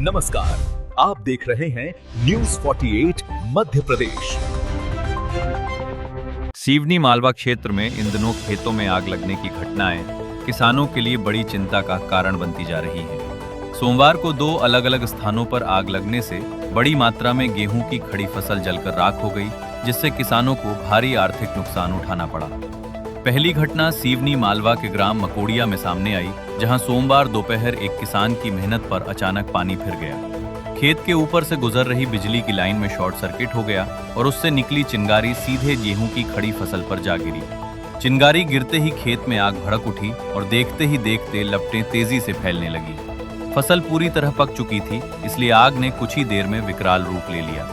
नमस्कार, आप देख रहे हैं न्यूज 48 मध्य प्रदेश। सिवनी मालवा क्षेत्र में इन दिनों खेतों में आग लगने की घटनाएं किसानों के लिए बड़ी चिंता का कारण बनती जा रही हैं। सोमवार को 2 अलग-अलग स्थानों पर आग लगने से बड़ी मात्रा में गेहूं की खड़ी फसल जलकर राख हो गई, जिससे किसानों को भारी आर्थिक नुकसान उठाना पड़ा। पहली घटना सिवनी मालवा के ग्राम मकोड़िया में सामने आई, जहां सोमवार दोपहर एक किसान की मेहनत पर अचानक पानी फिर गया। खेत के ऊपर से गुजर रही बिजली की लाइन में शॉर्ट सर्किट हो गया और उससे निकली चिंगारी सीधे गेहूं की खड़ी फसल पर जा गिरी। चिंगारी गिरते ही खेत में आग भड़क उठी और देखते ही देखते लपटें तेजी से फैलने लगी। फसल पूरी तरह पक चुकी थी, इसलिए आग ने कुछ ही देर में विकराल रूप ले लिया।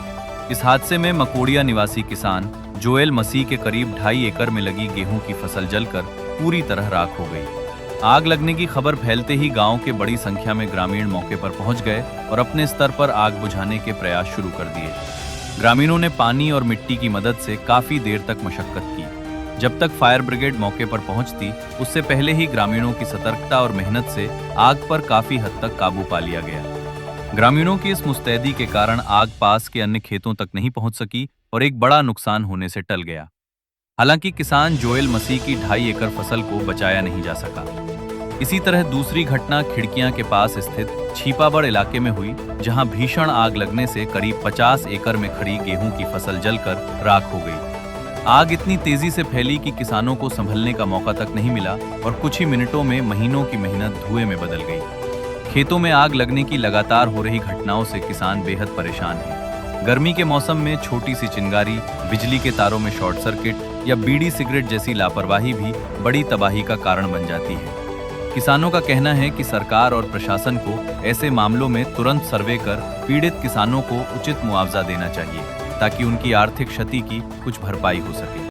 इस हादसे में मकोड़िया निवासी किसान जोएल मसीह के करीब 2.5 एकड़ में लगी गेहूं की फसल जलकर पूरी तरह राख हो गई। आग लगने की खबर फैलते ही गांव के बड़ी संख्या में ग्रामीण मौके पर पहुंच गए और अपने स्तर पर आग बुझाने के प्रयास शुरू कर दिए। ग्रामीणों ने पानी और मिट्टी की मदद से काफी देर तक मशक्कत की। जब तक फायर ब्रिगेड मौके पर पहुंचती, उससे पहले ही ग्रामीणों की सतर्कता और मेहनत से आग पर काफी हद तक काबू पा लिया गया। ग्रामीणों की इस मुस्तैदी के कारण आग पास के अन्य खेतों तक नहीं पहुंच सकी और एक बड़ा नुकसान होने से टल गया। हालांकि किसान जोएल मसीह की 2.5 एकड़ फसल को बचाया नहीं जा सका। इसी तरह दूसरी घटना खिड़कियां के पास स्थित छीपाबड़ इलाके में हुई, जहां भीषण आग लगने से करीब 50 एकड़ में खड़ी गेहूं की फसल जलकर राख हो गई। आग इतनी तेजी से फैली कि किसानों को संभलने का मौका तक नहीं मिला और कुछ ही मिनटों में महीनों की मेहनत धुएं में बदल गई। खेतों में आग लगने की लगातार हो रही घटनाओं से किसान बेहद परेशान हैं। गर्मी के मौसम में छोटी सी चिंगारी, बिजली के तारों में शॉर्ट सर्किट या बीड़ी सिगरेट जैसी लापरवाही भी बड़ी तबाही का कारण बन जाती है। किसानों का कहना है कि सरकार और प्रशासन को ऐसे मामलों में तुरंत सर्वे कर पीड़ित किसानों को उचित मुआवजा देना चाहिए, ताकि उनकी आर्थिक क्षति की कुछ भरपाई हो सके।